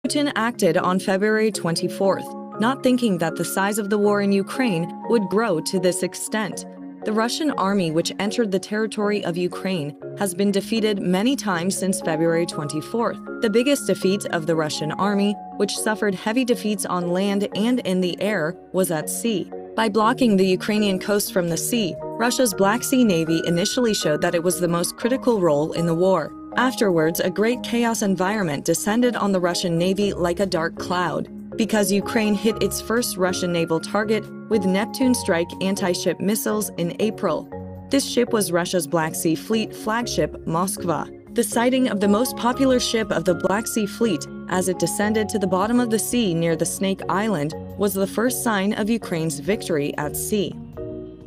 Putin acted on February 24th, not thinking that the size of the war in Ukraine would grow to this extent. The Russian army, which entered the territory of Ukraine, has been defeated many times since February 24th. The biggest defeat of the Russian army, which suffered heavy defeats on land and in the air, was at sea. By blocking the Ukrainian coast from the sea, Russia's Black Sea Navy initially showed that it was the most critical role in the war. Afterwards, a great chaos environment descended on the Russian Navy like a dark cloud, because Ukraine hit its first Russian naval target with Neptune strike anti-ship missiles in April. This ship was Russia's Black Sea Fleet flagship, Moskva. The sighting of the most popular ship of the Black Sea Fleet as it descended to the bottom of the sea near the Snake Island was the first sign of Ukraine's victory at sea.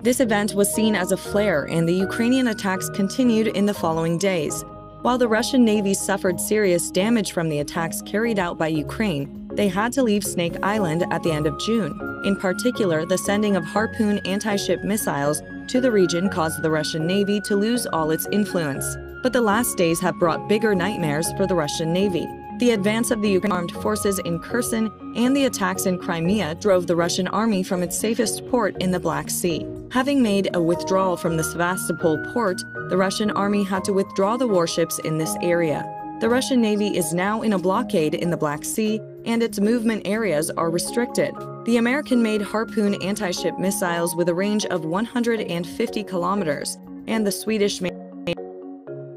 This event was seen as a flare, and the Ukrainian attacks continued in the following days. While the Russian Navy suffered serious damage from the attacks carried out by Ukraine, they had to leave Snake Island at the end of June. In particular, the sending of Harpoon anti-ship missiles to the region caused the Russian Navy to lose all its influence. But the last days have brought bigger nightmares for the Russian Navy. The advance of the Ukrainian armed forces in Kherson and the attacks in Crimea drove the Russian army from its safest port in the Black Sea. Having made a withdrawal from the Sevastopol port, the Russian army had to withdraw the warships in this area. The Russian Navy is now in a blockade in the Black Sea, and its movement areas are restricted. The American-made Harpoon anti-ship missiles with a range of 150 kilometers, and the Swedish-made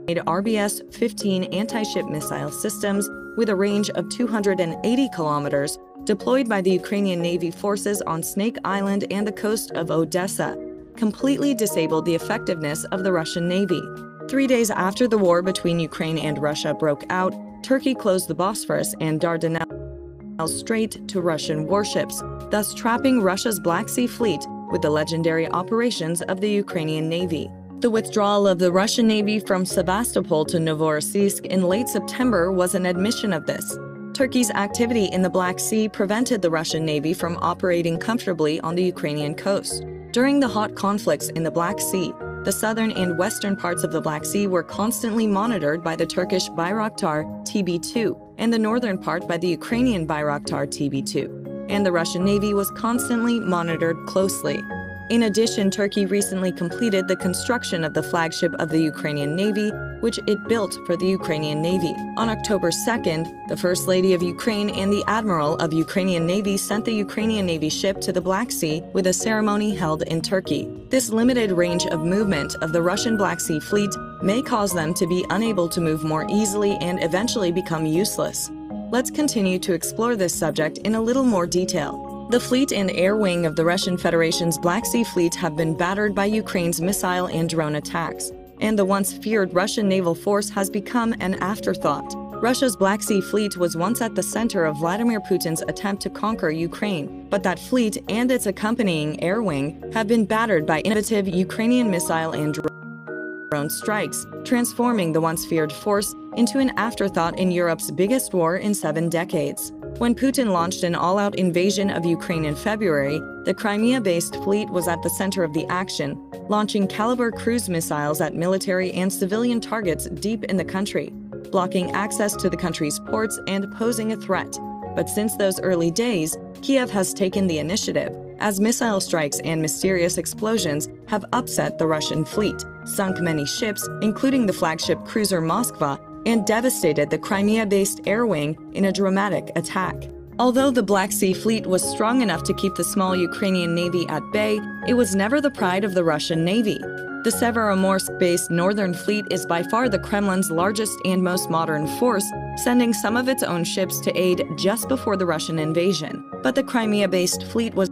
RBS-15 anti-ship missile systems with a range of 280 kilometers, deployed by the Ukrainian Navy forces on Snake Island and the coast of Odessa, completely disabled the effectiveness of the Russian Navy. 3 days after the war between Ukraine and Russia broke out, Turkey closed the Bosphorus and Dardanelles Strait to Russian warships, thus trapping Russia's Black Sea Fleet with the legendary operations of the Ukrainian Navy. The withdrawal of the Russian Navy from Sevastopol to Novorossiysk in late September was an admission of this. Turkey's activity in the Black Sea prevented the Russian Navy from operating comfortably on the Ukrainian coast. During the hot conflicts in the Black Sea, the southern and western parts of the Black Sea were constantly monitored by the Turkish Bayraktar TB2 and the northern part by the Ukrainian Bayraktar TB2, and the Russian Navy was constantly monitored closely. In addition, Turkey recently completed the construction of the flagship of the Ukrainian Navy, which it built for the Ukrainian Navy. On October 2nd, the First Lady of Ukraine and the Admiral of Ukrainian Navy sent the Ukrainian Navy ship to the Black Sea with a ceremony held in Turkey. This limited range of movement of the Russian Black Sea Fleet may cause them to be unable to move more easily and eventually become useless. Let's continue to explore this subject in a little more detail. The fleet and air wing of the Russian Federation's Black Sea Fleet have been battered by Ukraine's missile and drone attacks, and the once feared Russian naval force has become an afterthought. Russia's Black Sea Fleet was once at the center of Vladimir Putin's attempt to conquer Ukraine, but that fleet and its accompanying air wing have been battered by innovative Ukrainian missile and drone strikes, transforming the once feared force into an afterthought in Europe's biggest war in 7 decades. When Putin launched an all-out invasion of Ukraine in February, the Crimea-based fleet was at the center of the action, launching Caliber cruise missiles at military and civilian targets deep in the country, blocking access to the country's ports and posing a threat. But since those early days, Kiev has taken the initiative, as missile strikes and mysterious explosions have upset the Russian fleet, sunk many ships, including the flagship cruiser Moskva, and devastated the Crimea-based air wing in a dramatic attack. Although the Black Sea Fleet was strong enough to keep the small Ukrainian Navy at bay, it was never the pride of the Russian Navy. The Severomorsk-based Northern Fleet is by far the Kremlin's largest and most modern force, sending some of its own ships to aid just before the Russian invasion. But the Crimea-based fleet was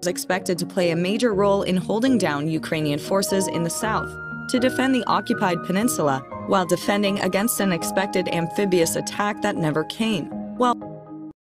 expected to play a major role in holding down Ukrainian forces in the south, to defend the occupied peninsula while defending against an expected amphibious attack that never came. While